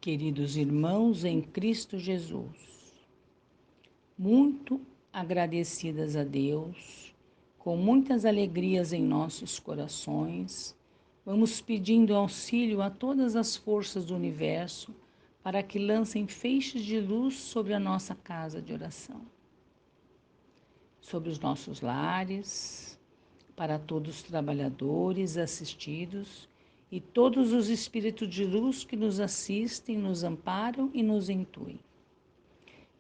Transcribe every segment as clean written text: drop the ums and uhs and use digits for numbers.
Queridos irmãos em Cristo Jesus, muito agradecidas a Deus, com muitas alegrias em nossos corações, vamos pedindo auxílio a todas as forças do universo para que lancem feixes de luz sobre a nossa casa de oração, sobre os nossos lares, para todos os trabalhadores assistidos e todos os espíritos de luz que nos assistem, nos amparam e nos intuem.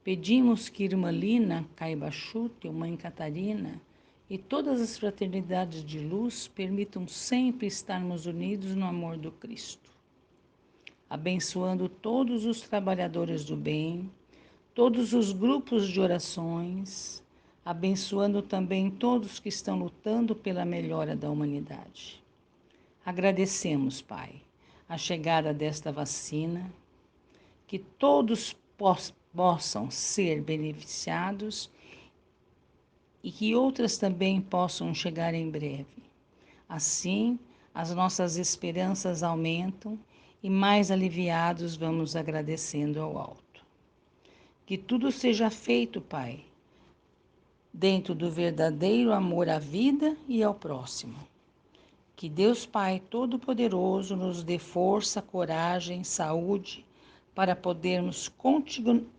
Pedimos que Irmã Lina Caibachuta, Mãe Catarina e todas as fraternidades de luz permitam sempre estarmos unidos no amor do Cristo, abençoando todos os trabalhadores do bem, todos os grupos de orações, abençoando também todos que estão lutando pela melhora da humanidade. Agradecemos, Pai, a chegada desta vacina, que todos possam ser beneficiados e que outras também possam chegar em breve. Assim, as nossas esperanças aumentam e mais aliviados vamos agradecendo ao alto. Que tudo seja feito, Pai, dentro do verdadeiro amor à vida e ao próximo. Que Deus Pai Todo-Poderoso nos dê força, coragem, saúde para podermos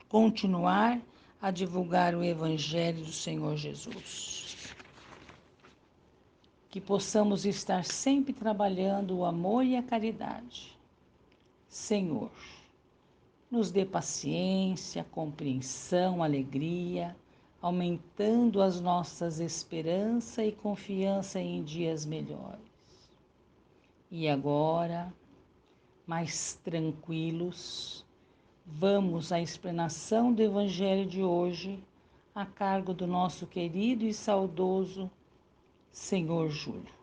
continuar a divulgar o Evangelho do Senhor Jesus. Que possamos estar sempre trabalhando o amor e a caridade. Senhor, nos dê paciência, compreensão, alegria, aumentando as nossas esperanças e confiança em dias melhores. E agora, mais tranquilos, vamos à explanação do Evangelho de hoje, a cargo do nosso querido e saudoso Senhor Júlio.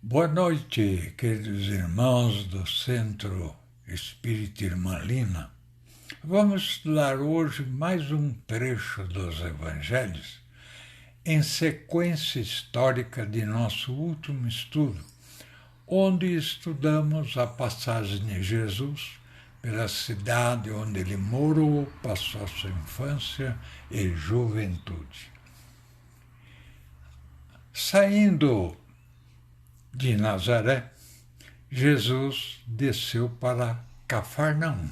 Boa noite, queridos irmãos do Centro Espírita Irmã Lina. Vamos estudar hoje mais um trecho dos Evangelhos, em sequência histórica de nosso último estudo, onde estudamos a passagem de Jesus pela cidade onde ele morou, passou sua infância e juventude. Saindo de Nazaré, Jesus desceu para Cafarnaum.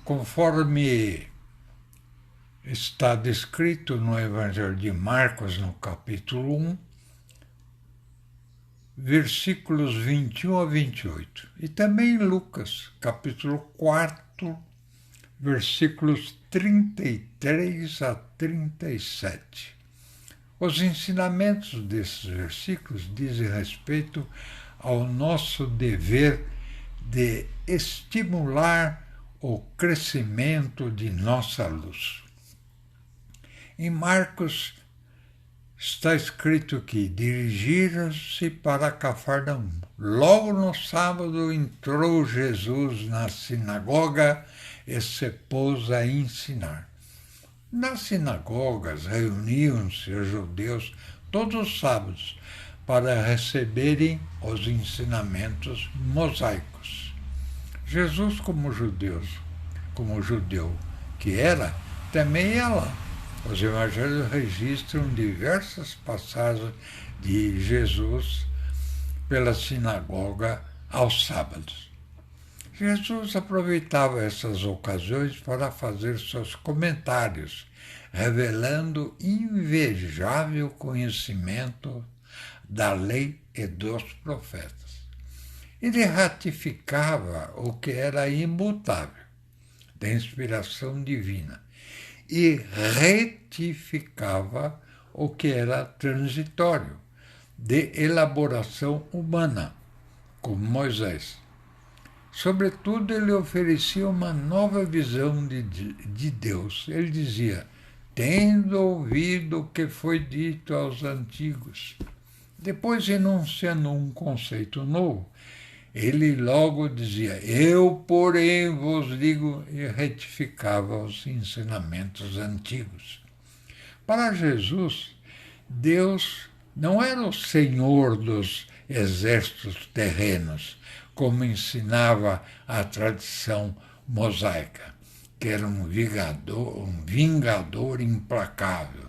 Conforme está descrito no Evangelho de Marcos, no capítulo 1, versículos 21 a 28. E também em Lucas, capítulo 4, versículos 33 a 37. Os ensinamentos desses versículos dizem respeito ao nosso dever de estimular o crescimento de nossa luz. Em Marcos está escrito que dirigiram-se para Cafarnaum. Logo no sábado entrou Jesus na sinagoga e se pôs a ensinar. Nas sinagogas reuniam-se os judeus todos os sábados para receberem os ensinamentos mosaicos. Jesus, como judeu que era, também ia lá. Os evangelhos registram diversas passagens de Jesus pela sinagoga aos sábados. Jesus aproveitava essas ocasiões para fazer seus comentários, revelando invejável conhecimento da lei e dos profetas. Ele ratificava o que era imutável, da inspiração divina, e retificava o que era transitório, de elaboração humana, como Moisés. Sobretudo, ele oferecia uma nova visão de Deus. Ele dizia, tendo ouvido o que foi dito aos antigos. Depois, enunciando um conceito novo, ele logo dizia, eu, porém, vos digo, e retificava os ensinamentos antigos. Para Jesus, Deus não era o Senhor dos exércitos terrenos, como ensinava a tradição mosaica, que era um vingador implacável.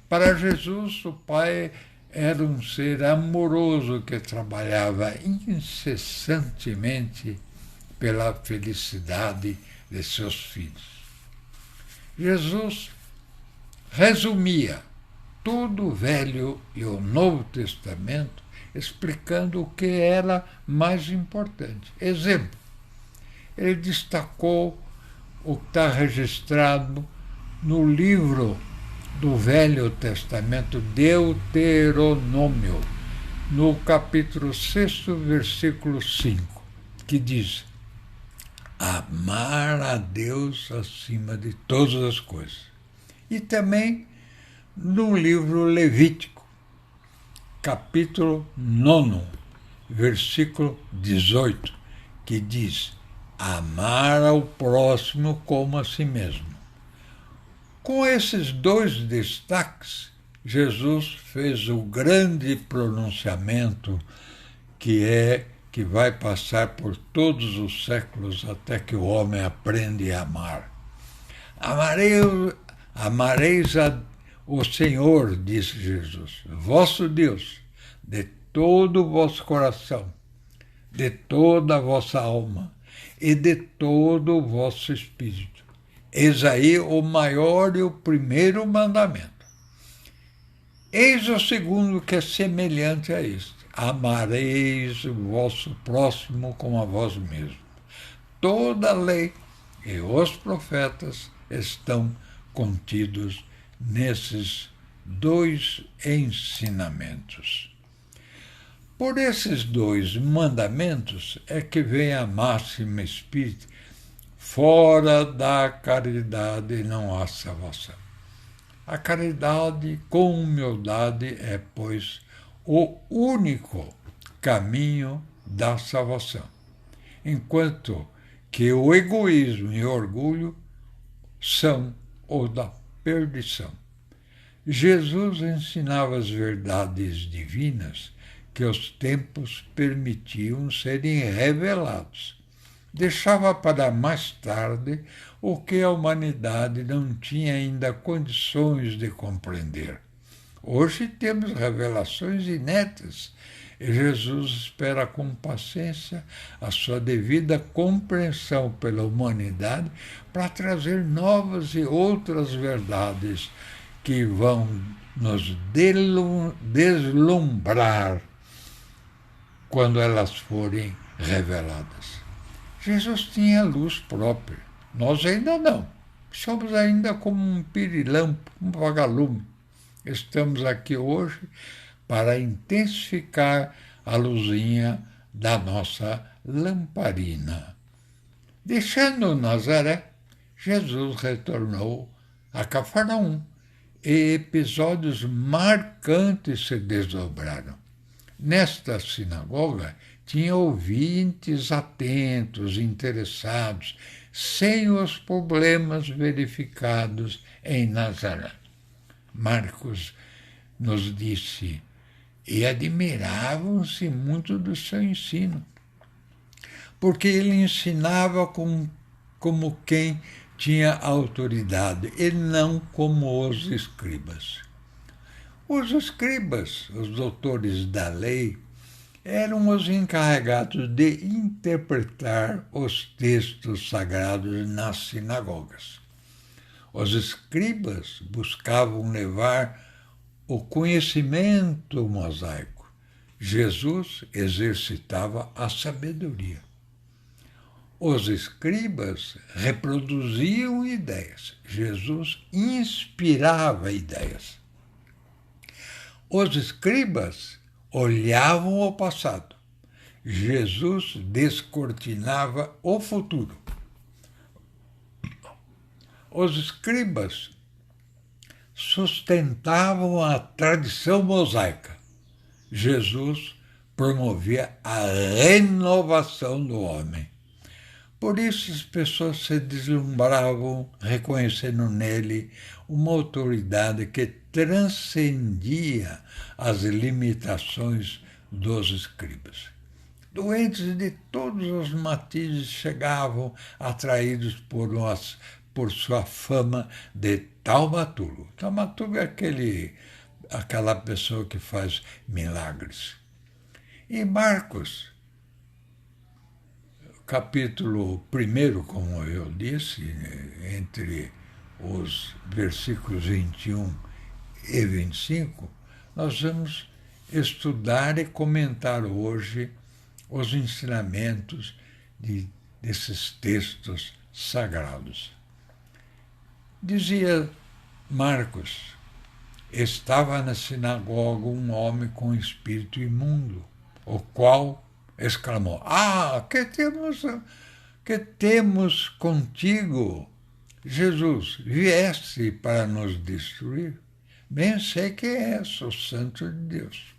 Para Jesus, o Pai era um ser amoroso que trabalhava incessantemente pela felicidade de seus filhos. Jesus resumia todo o Velho e o Novo Testamento explicando o que era mais importante. Exemplo, ele destacou o que está registrado no livro do Velho Testamento, Deuteronômio, no capítulo 6, versículo 5, que diz, amar a Deus acima de todas as coisas. E também no livro Levítico, capítulo 9, versículo 18, que diz, amar ao próximo como a si mesmo. Com esses dois destaques, Jesus fez o grande pronunciamento que vai passar por todos os séculos até que o homem aprende a amar. Amareis o Senhor, disse Jesus, vosso Deus, de todo o vosso coração, de toda a vossa alma e de todo o vosso espírito. Eis aí o maior e o primeiro mandamento. Eis o segundo, que é semelhante a este. Amareis o vosso próximo como a vós mesmo. Toda a lei e os profetas estão contidos nesses dois ensinamentos. Por esses dois mandamentos é que vem a máxima espírita, fora da caridade não há salvação. A caridade com humildade é, pois, o único caminho da salvação, enquanto que o egoísmo e o orgulho são o da perdição. Jesus ensinava as verdades divinas que os tempos permitiam serem revelados. Deixava para mais tarde o que a humanidade não tinha ainda condições de compreender. Hoje temos revelações inéditas e Jesus espera com paciência a sua devida compreensão pela humanidade para trazer novas e outras verdades que vão nos deslumbrar quando elas forem reveladas. Jesus tinha luz própria, nós ainda não. Somos ainda como um pirilampo, um vagalume. Estamos aqui hoje para intensificar a luzinha da nossa lamparina. Deixando Nazaré, Jesus retornou a Cafarnaum e episódios marcantes se desdobraram. Nesta sinagoga tinha ouvintes atentos, interessados, sem os problemas verificados em Nazaré. Marcos nos disse, e admiravam-se muito do seu ensino, porque ele ensinava como quem tinha autoridade, e não como os escribas. Os escribas, os doutores da lei, eram os encarregados de interpretar os textos sagrados nas sinagogas. Os escribas buscavam levar o conhecimento mosaico. Jesus exercitava a sabedoria. Os escribas reproduziam ideias. Jesus inspirava ideias. Os escribas olhavam o passado. Jesus descortinava o futuro. Os escribas sustentavam a tradição mosaica. Jesus promovia a renovação do homem. Por isso as pessoas se deslumbravam, reconhecendo nele uma autoridade que transcendia as limitações dos escribas. Doentes de todos os matizes chegavam, atraídos por sua fama de taumaturgo. Taumaturgo é aquela pessoa que faz milagres. E Marcos, capítulo 1, como eu disse, entre os versículos 21 e 25, nós vamos estudar e comentar hoje os ensinamentos desses textos sagrados. Dizia Marcos, estava na sinagoga um homem com espírito imundo, o qual exclamou, que temos contigo, Jesus? Vieste para nos destruir? Bem sei que és o Santo de Deus.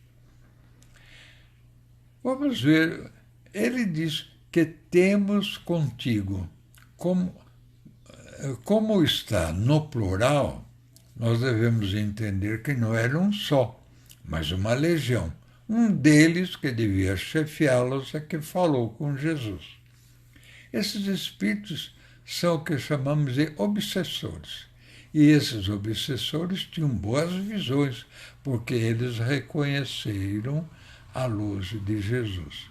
Vamos ver, ele diz que temos contigo. Como está no plural, nós devemos entender que não era um só, mas uma legião. Um deles, que devia chefiá-los, é que falou com Jesus. Esses espíritos são o que chamamos de obsessores. E esses obsessores tinham boas visões, porque eles reconheceram a luz de Jesus.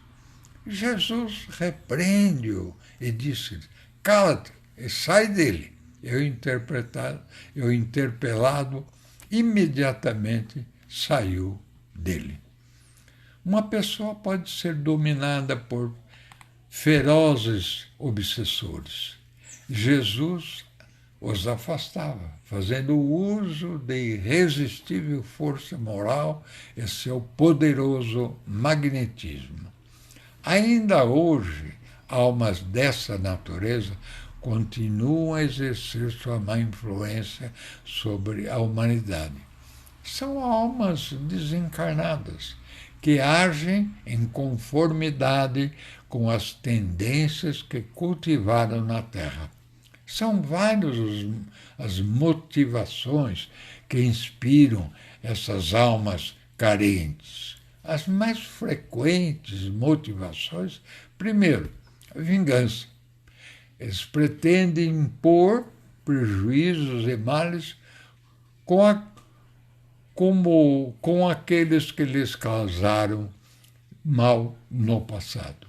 Jesus repreende-o e disse, cala-te e sai dele. Eu interpelado, imediatamente saiu dele. Uma pessoa pode ser dominada por ferozes obsessores. Jesus os afastava, fazendo uso de irresistível força moral e seu poderoso magnetismo. Ainda hoje, almas dessa natureza continuam a exercer sua má influência sobre a humanidade. São almas desencarnadas, que agem em conformidade com as tendências que cultivaram na Terra. São várias as motivações que inspiram essas almas carentes. As mais frequentes motivações, primeiro, a vingança. Eles pretendem impor prejuízos e males com aqueles que lhes causaram mal no passado.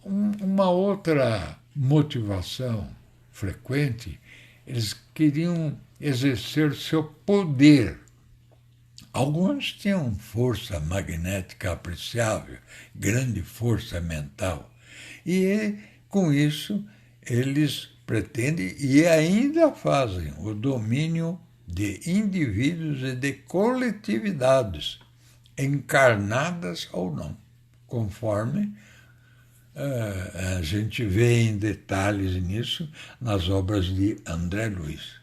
Uma outra motivação frequente, eles queriam exercer seu poder. Alguns tinham força magnética apreciável, grande força mental, e com isso eles pretendem e ainda fazem o domínio de indivíduos e de coletividades, encarnadas ou não, conforme a gente vê em detalhes nisso nas obras de André Luiz.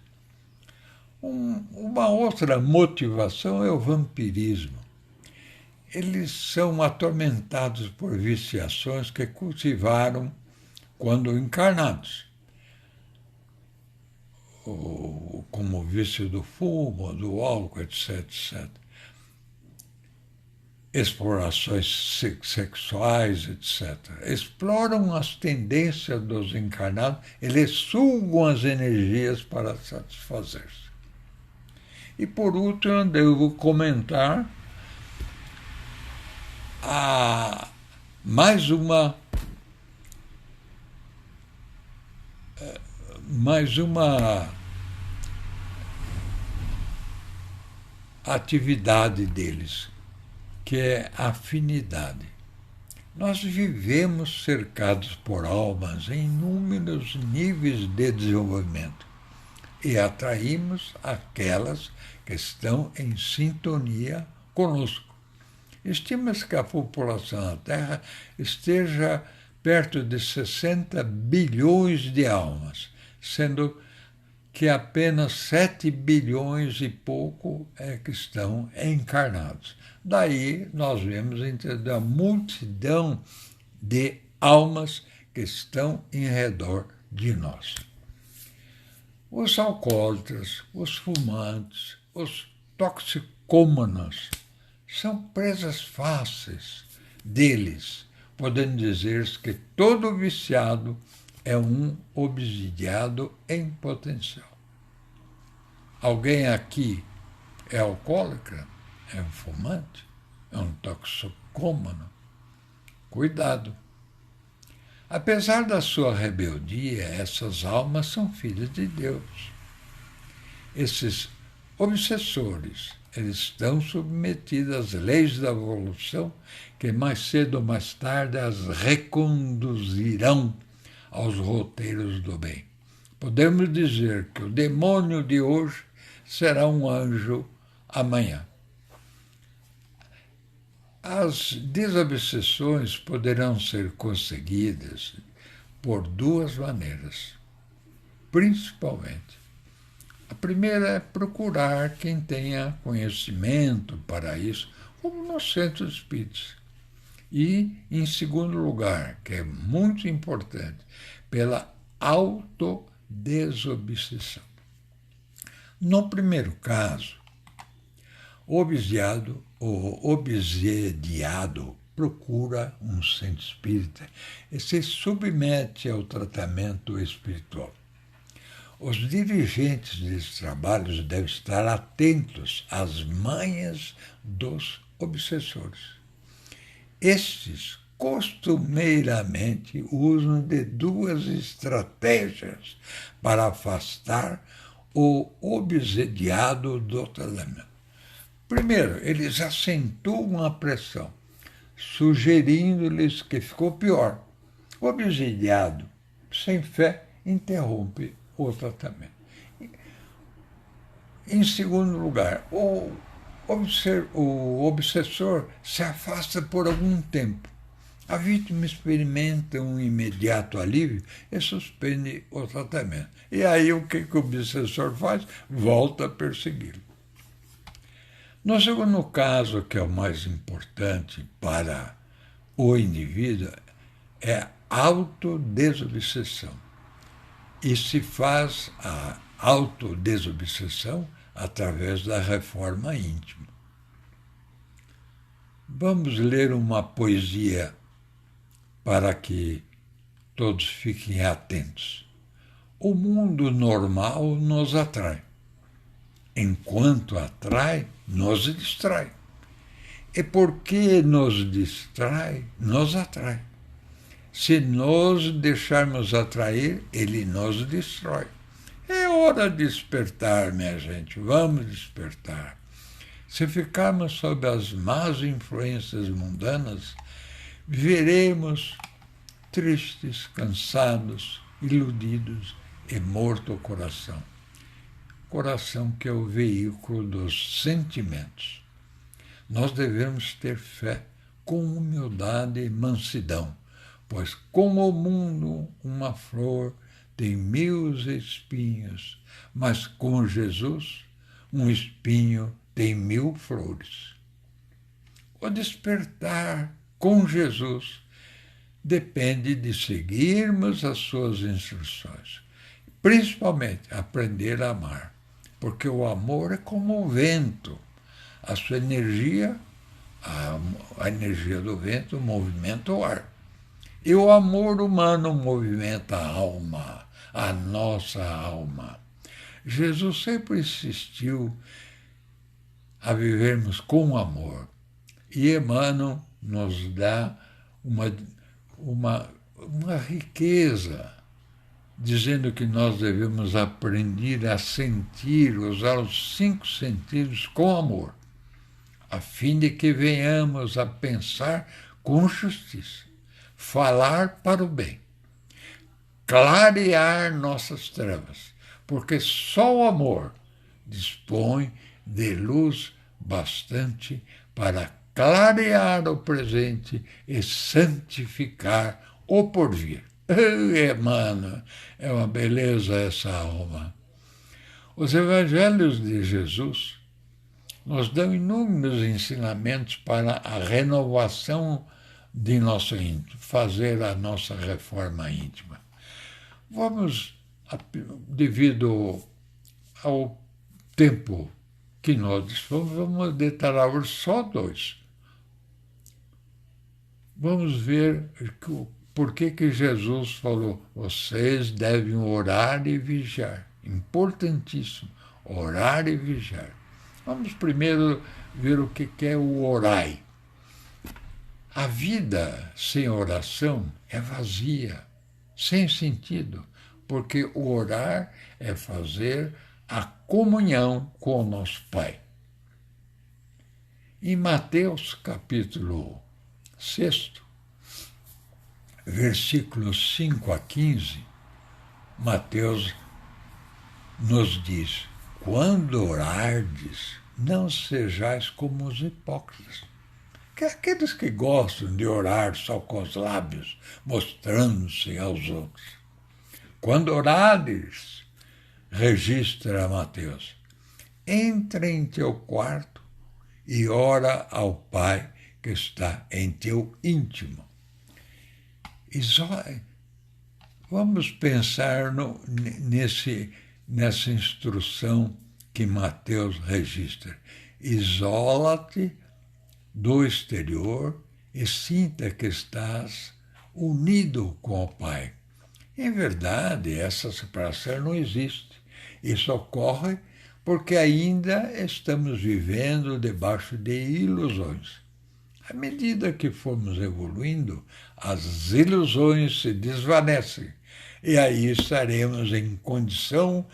Uma outra motivação é o vampirismo. Eles são atormentados por viciações que cultivaram quando encarnados, como o vício do fumo, do álcool, etc, etc. Explorações sexuais, etc. Exploram as tendências dos encarnados, eles sugam as energias para satisfazer-se. E por último, eu devo comentar mais uma atividade deles, que é a afinidade. Nós vivemos cercados por almas em inúmeros níveis de desenvolvimento e atraímos aquelas que estão em sintonia conosco. Estima-se que a população da Terra esteja perto de 60 bilhões de almas, sendo que apenas 7 bilhões e pouco é que estão encarnados. Daí nós vemos então a multidão de almas que estão em redor de nós. Os alcoólatras, os fumantes, os toxicômanos são presas fáceis deles, podendo dizer-se que todo viciado é um obsidiado em potencial. Alguém aqui é alcoólatra? É um fumante? É um toxicômano? Cuidado. Apesar da sua rebeldia, essas almas são filhas de Deus. Esses obsessores, eles estão submetidos às leis da evolução, que mais cedo ou mais tarde as reconduzirão aos roteiros do bem. Podemos dizer que o demônio de hoje será um anjo amanhã. As desobsessões poderão ser conseguidas por duas maneiras, principalmente. A primeira é procurar quem tenha conhecimento para isso, como nos centros espíritas. E, em segundo lugar, que é muito importante, pela autodesobsessão. No primeiro caso, o obsediado procura um centro espírita e se submete ao tratamento espiritual. Os dirigentes desses trabalhos devem estar atentos às manhas dos obsessores. Estes costumeiramente usam de duas estratégias para afastar o obsediado do tratamento. Primeiro, eles acentuam a pressão, sugerindo-lhes que ficou pior. O obsediado, sem fé, interrompe o tratamento. Em segundo lugar, o obsessor se afasta por algum tempo. A vítima experimenta um imediato alívio e suspende o tratamento. E aí o que o obsessor faz? Volta a persegui-lo. No segundo caso, que é o mais importante para o indivíduo, é a autodesobsessão. E se faz a autodesobsessão através da reforma íntima. Vamos ler uma poesia para que todos fiquem atentos. O mundo normal nos atrai. Enquanto atrai, nos distrai. E porque nos distrai, nos atrai. Se nos deixarmos atrair, ele nos destrói. É hora de despertar, minha gente, vamos despertar. Se ficarmos sob as más influências mundanas, viveremos tristes, cansados, iludidos e morto o coração. Coração que é o veículo dos sentimentos. Nós devemos ter fé com humildade e mansidão, pois como o mundo, uma flor tem 1000 espinhos, mas com Jesus um espinho tem 1000 flores. O despertar com Jesus depende de seguirmos as suas instruções, principalmente aprender a amar, porque o amor é como o vento, a sua energia, a energia do vento movimenta o ar. E o amor humano movimenta a alma, a nossa alma. Jesus sempre insistiu a vivermos com amor. E Emmanuel nos dá uma riqueza, dizendo que nós devemos aprender a sentir, usar os 5 sentidos com amor, a fim de que venhamos a pensar com justiça, falar para o bem, clarear nossas trevas, porque só o amor dispõe de luz bastante para clarear o presente e santificar o porvir. Emmanuel, é uma beleza essa alma. Os evangelhos de Jesus nos dão inúmeros ensinamentos para a renovação de nosso íntimo, fazer a nossa reforma íntima. Vamos, devido ao tempo que nós dispomos, vamos detalhar só 2. Vamos ver por que Jesus falou: vocês devem orar e vigiar. Importantíssimo, orar e vigiar. Vamos primeiro ver o que é o orai. A vida sem oração é vazia, sem sentido, porque o orar é fazer a comunhão com o nosso Pai. Em Mateus capítulo 6, versículos 5 a 15, Mateus nos diz: quando orardes, não sejais como os hipócritas, que aqueles que gostam de orar só com os lábios, mostrando-se aos outros. Quando orardes, registra Mateus, entra em teu quarto e ora ao Pai que está em teu íntimo. E vamos pensar nessa instrução que Mateus registra. Isola-te do exterior e sinta que estás unido com o Pai. Em verdade, essa separação não existe. Isso ocorre porque ainda estamos vivendo debaixo de ilusões. À medida que formos evoluindo, as ilusões se desvanecem e aí estaremos em condição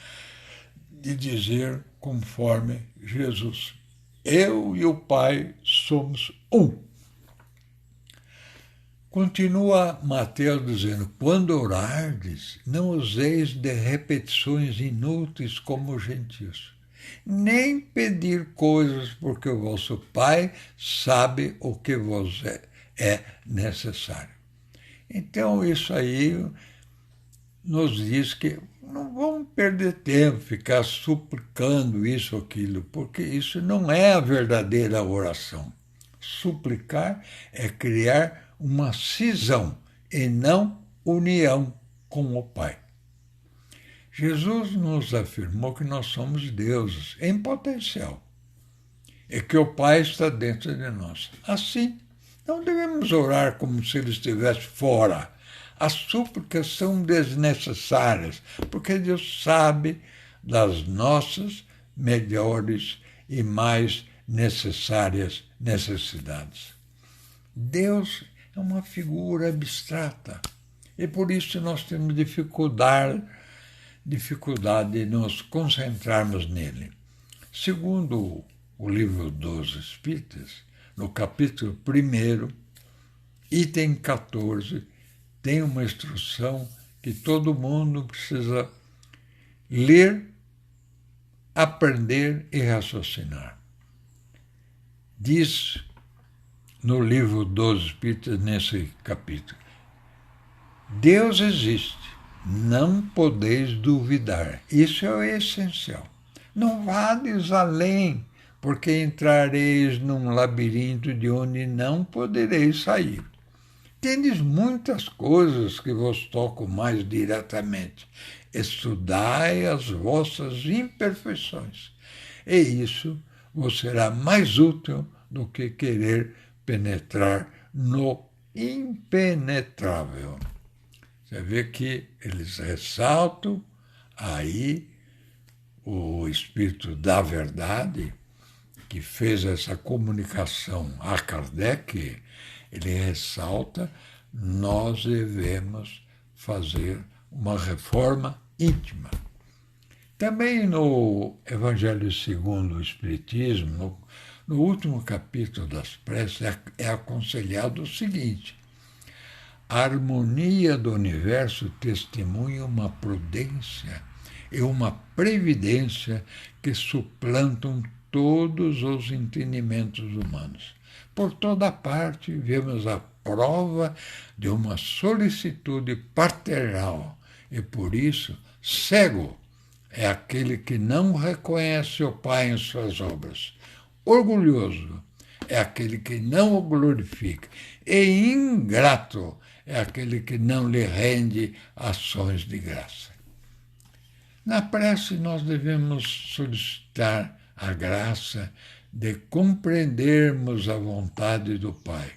de dizer, conforme Jesus: eu e o Pai somos um. Continua Mateus dizendo: quando orardes, não useis de repetições inúteis como os gentios, nem pedir coisas, porque o vosso Pai sabe o que vos é necessário. Então isso aí nos diz que não vamos perder tempo, ficar suplicando isso ou aquilo, porque isso não é a verdadeira oração. Suplicar é criar uma cisão e não união com o Pai. Jesus nos afirmou que nós somos deuses em potencial e que o Pai está dentro de nós. Assim, não devemos orar como se ele estivesse fora. As súplicas são desnecessárias, porque Deus sabe das nossas melhores e mais necessárias necessidades. Deus é uma figura abstrata e por isso nós temos dificuldade de nos concentrarmos nele. Segundo o livro dos Espíritos, no capítulo 1, item 14, tem uma instrução que todo mundo precisa ler, aprender e raciocinar. Diz no livro dos Espíritos, nesse capítulo: Deus existe, não podeis duvidar. Isso é o essencial. Não vades além, porque entrareis num labirinto de onde não podereis sair. Tendes muitas coisas que vos tocam mais diretamente. Estudai as vossas imperfeições, e isso vos será mais útil do que querer penetrar no impenetrável. Você vê que eles ressaltam aí o Espírito da Verdade, que fez essa comunicação a Kardec, ele ressalta: nós devemos fazer uma reforma íntima. Também no Evangelho segundo o Espiritismo, no último capítulo das preces, é aconselhado o seguinte: a harmonia do universo testemunha uma prudência e uma previdência que suplantam todos os entendimentos humanos. Por toda parte vemos a prova de uma solicitude paternal, e por isso, cego é aquele que não reconhece o Pai em suas obras. Orgulhoso é aquele que não o glorifica. E ingrato é aquele que não lhe rende ações de graça. Na prece, nós devemos solicitar a graça de compreendermos a vontade do Pai,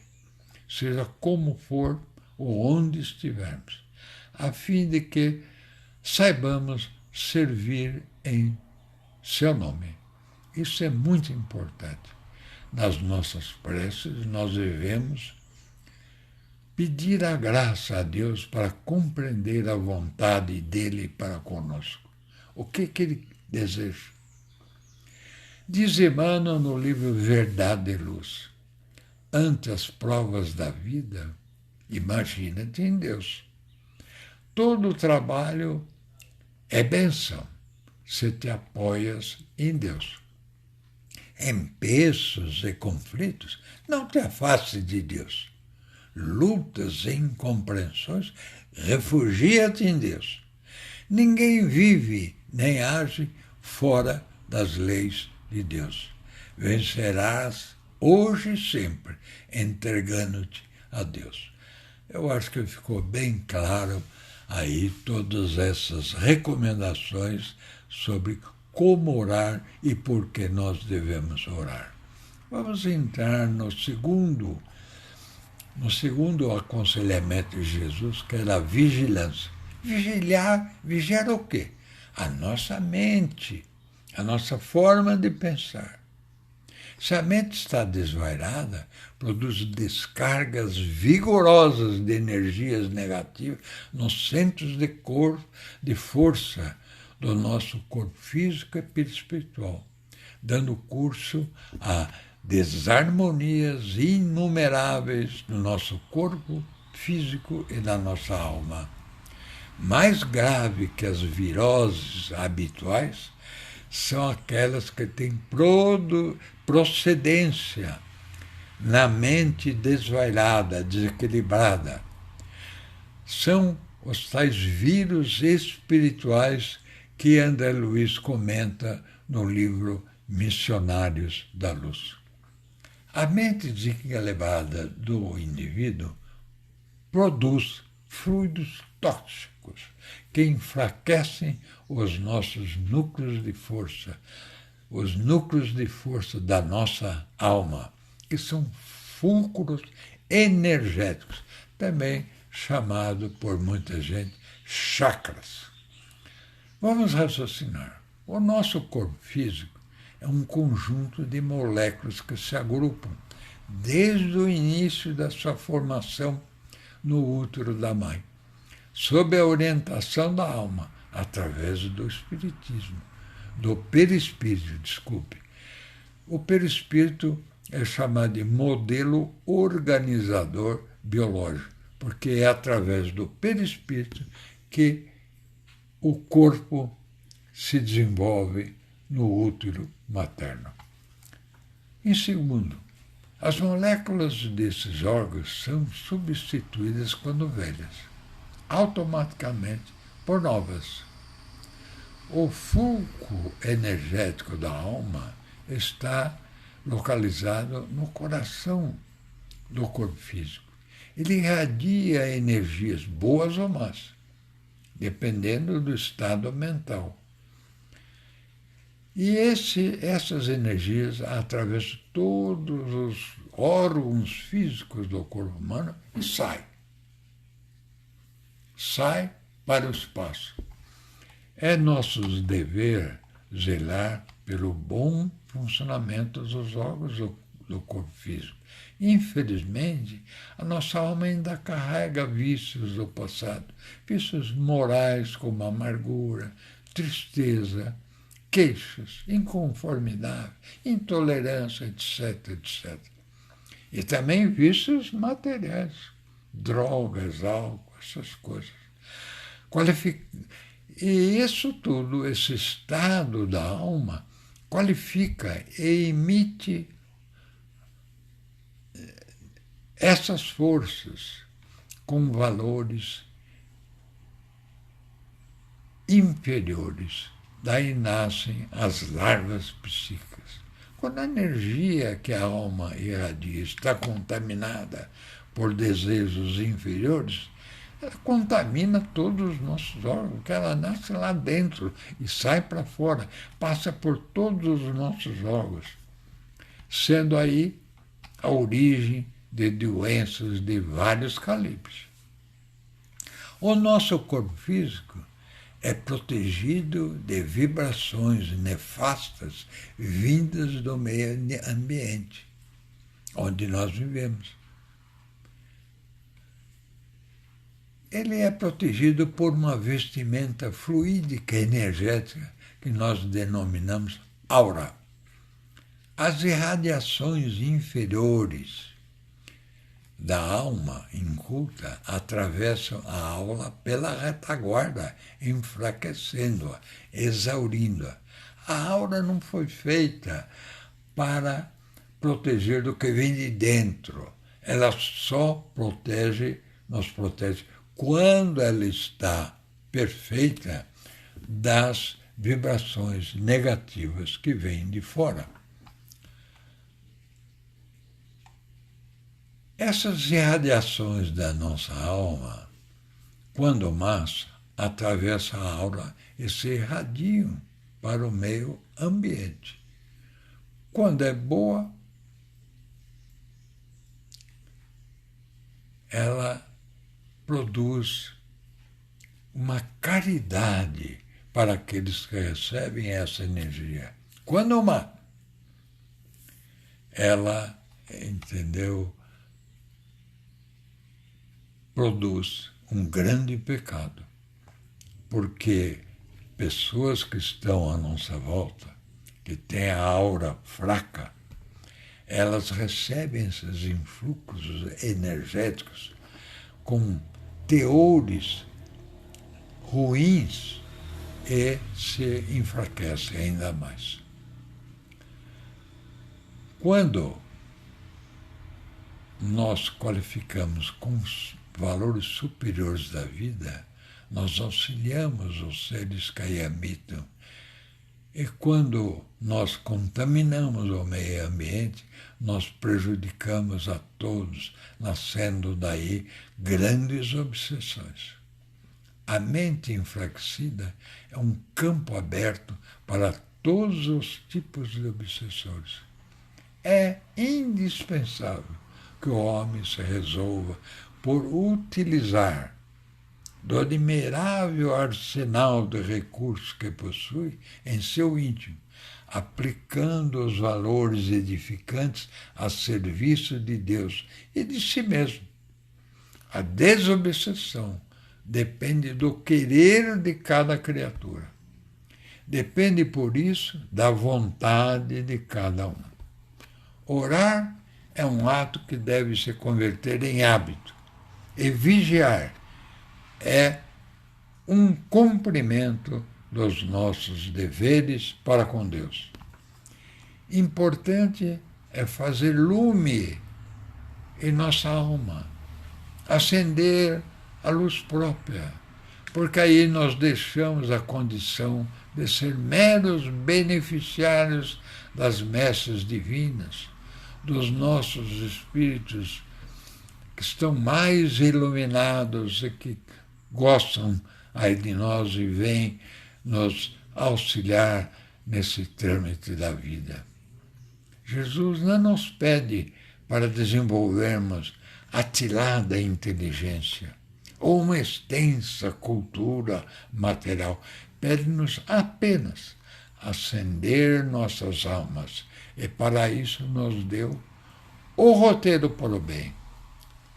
seja como for ou onde estivermos, a fim de que saibamos servir em seu nome. Isso é muito importante. Nas nossas preces, nós devemos pedir a graça a Deus para compreender a vontade dele para conosco. O que ele deseja? Diz Emmanuel no livro Verdade e Luz: ante as provas da vida, imagina-te em Deus. Todo o trabalho é bênção se te apoias em Deus. Empeços e conflitos, não te afastes de Deus. Lutas e incompreensões, refugia-te em Deus. Ninguém vive nem age fora das leis de Deus. Vencerás hoje e sempre, entregando-te a Deus. Eu acho que ficou bem claro aí todas essas recomendações sobre como orar e por que nós devemos orar. Vamos entrar no segundo aconselhamento de Jesus, que era a vigilância. Vigiar o quê? A nossa mente, a nossa forma de pensar. Se a mente está desvairada, produz descargas vigorosas de energias negativas nos centros de força do nosso corpo físico e perispiritual, dando curso a desarmonias inumeráveis no nosso corpo físico e na nossa alma. Mais grave que as viroses habituais são aquelas que têm procedência na mente desvairada, desequilibrada. São os tais vírus espirituais que André Luiz comenta no livro Missionários da Luz. A mente desequilibrada do indivíduo produz fluidos tóxicos que enfraquecem os nossos núcleos de força, os núcleos de força da nossa alma, que são fulcros energéticos, também chamado por muita gente chakras. Vamos raciocinar. O nosso corpo físico é um conjunto de moléculas que se agrupam desde o início da sua formação no útero da mãe, sob a orientação da alma, através do espiritismo, do perispírito, desculpe. O perispírito é chamado de modelo organizador biológico, porque é através do perispírito que o corpo se desenvolve no útero materno. Em segundo, as moléculas desses órgãos são substituídas quando velhas, automaticamente por novas. O fulcro energético da alma está localizado no coração do corpo físico. Ele irradia energias boas ou más, dependendo do estado mental. E essas energias atravessam todos os órgãos físicos do corpo humano e sai para o espaço. É nosso dever zelar pelo bom funcionamento dos órgãos do corpo físico. Infelizmente, a nossa alma ainda carrega vícios do passado, vícios morais como amargura, tristeza, queixas, inconformidade, intolerância, etc, etc. E também vícios materiais, drogas, álcool, essas coisas. E isso tudo, esse estado da alma, qualifica e emite essas forças com valores inferiores. Daí nascem as larvas psíquicas. Quando a energia que a alma irradia está contaminada por desejos inferiores, ela contamina todos os nossos órgãos, que ela nasce lá dentro e sai para fora, passa por todos os nossos órgãos, sendo aí a origem de doenças de vários calibres. O nosso corpo físico é protegido de vibrações nefastas vindas do meio ambiente, onde nós vivemos. Ele é protegido por uma vestimenta fluídica energética que nós denominamos aura. As irradiações inferiores da alma inculta atravessam a aura pela retaguarda, enfraquecendo-a, exaurindo-a. A aura não foi feita para proteger do que vem de dentro. Ela só nos protege quando ela está perfeita das vibrações negativas que vêm de fora. Essas irradiações da nossa alma, quando más, atravessam a aura e se irradiam para o meio ambiente. Quando é boa, ela produz uma caridade para aqueles que recebem essa energia. Quando má, ela, produz um grande pecado, porque pessoas que estão à nossa volta, que têm a aura fraca, elas recebem esses influxos energéticos com teores ruins e se enfraquecem ainda mais. Quando nós qualificamos com os valores superiores da vida, nós auxiliamos os seres que aí habitam. E quando nós contaminamos o meio ambiente, nós prejudicamos a todos, nascendo daí grandes obsessões. A mente enfraquecida é um campo aberto para todos os tipos de obsessores. É indispensável que o homem se resolva por utilizar do admirável arsenal de recursos que possui em seu íntimo, aplicando os valores edificantes a serviço de Deus e de si mesmo. A desobsessão depende do querer de cada criatura. Depende, por isso, da vontade de cada um. Orar é um ato que deve se converter em hábito. E vigiar é um cumprimento dos nossos deveres para com Deus. Importante é fazer lume em nossa alma, acender a luz própria, porque aí nós deixamos a condição de ser meros beneficiários das messes divinas, dos nossos espíritos que estão mais iluminados e que gostam aí de nós e vêm nos auxiliar nesse trâmite da vida. Jesus não nos pede para desenvolvermos atilada inteligência ou uma extensa cultura material. Pede-nos apenas acender nossas almas e para isso nos deu o roteiro para o bem,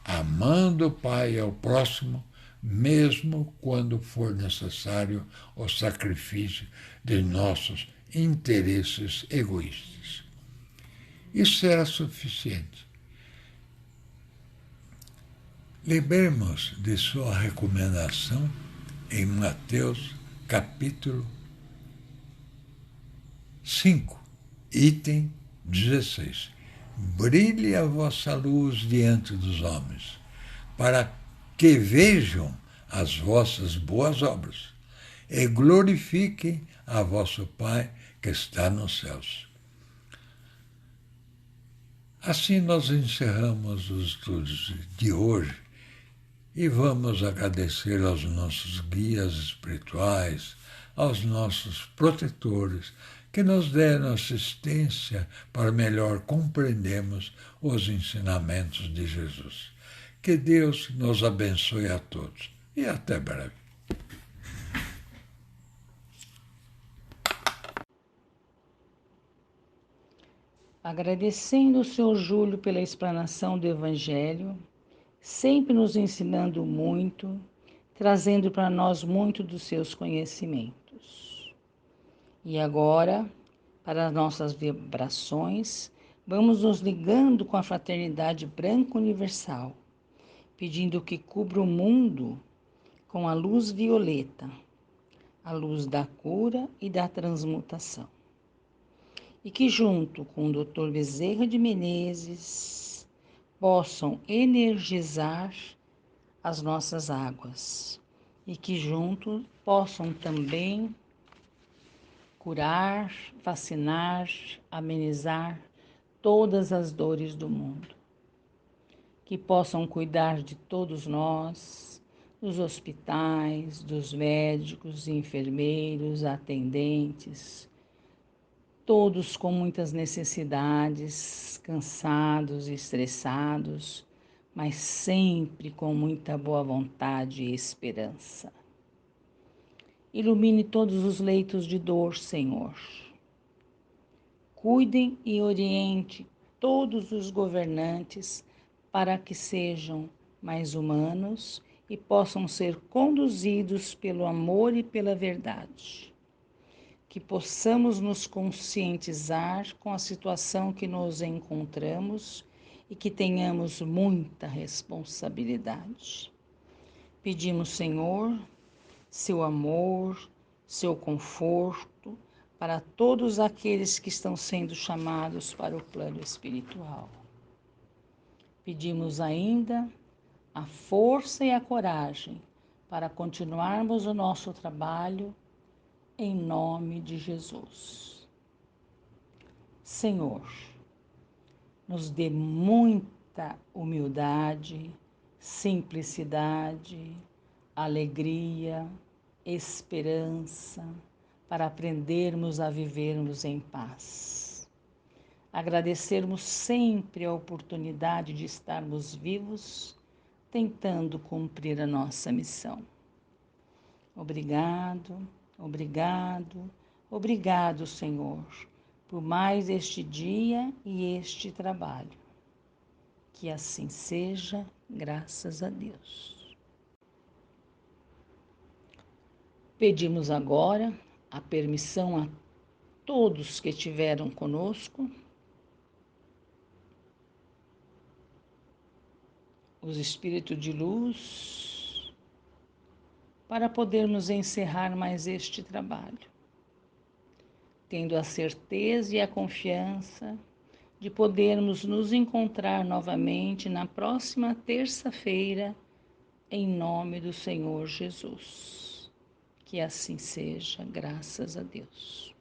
amando o Pai e ao próximo, mesmo quando for necessário o sacrifício de nossos interesses egoístas. Isso será suficiente. Lembremos de sua recomendação em Mateus capítulo 5, item 16. Brilhe a vossa luz diante dos homens, para que vejam as vossas boas obras e glorifiquem a vosso Pai que está nos céus. Assim nós encerramos os estudos de hoje e vamos agradecer aos nossos guias espirituais, aos nossos protetores, que nos deram assistência para melhor compreendermos os ensinamentos de Jesus. Que Deus nos abençoe a todos e até breve. Agradecendo o Senhor Júlio pela explanação do Evangelho, sempre nos ensinando muito, trazendo para nós muito dos seus conhecimentos. E agora, para as nossas vibrações, vamos nos ligando com a Fraternidade Branca Universal, pedindo que cubra o mundo com a luz violeta, a luz da cura e da transmutação. E que junto com o Dr. Bezerra de Menezes possam energizar as nossas águas e que junto possam também curar, vacinar, amenizar todas as dores do mundo. Que possam cuidar de todos nós, dos hospitais, dos médicos, enfermeiros, atendentes, todos com muitas necessidades, cansados e estressados, mas sempre com muita boa vontade e esperança. Ilumine todos os leitos de dor, Senhor. Cuidem e oriente todos os governantes para que sejam mais humanos e possam ser conduzidos pelo amor e pela verdade. Que possamos nos conscientizar com a situação que nos encontramos e que tenhamos muita responsabilidade. Pedimos, Senhor, seu amor, seu conforto para todos aqueles que estão sendo chamados para o plano espiritual. Pedimos ainda a força e a coragem para continuarmos o nosso trabalho em nome de Jesus. Senhor, nos dê muita humildade, simplicidade, alegria, esperança, para aprendermos a vivermos em paz. Agradecermos sempre a oportunidade de estarmos vivos, tentando cumprir a nossa missão. Obrigado, obrigado, obrigado, Senhor, por mais este dia e este trabalho. Que assim seja, graças a Deus. Pedimos agora a permissão a todos que estiveram conosco, os espíritos de luz, para podermos encerrar mais este trabalho, tendo a certeza e a confiança de podermos nos encontrar novamente na próxima terça-feira, em nome do Senhor Jesus. Que assim seja, graças a Deus.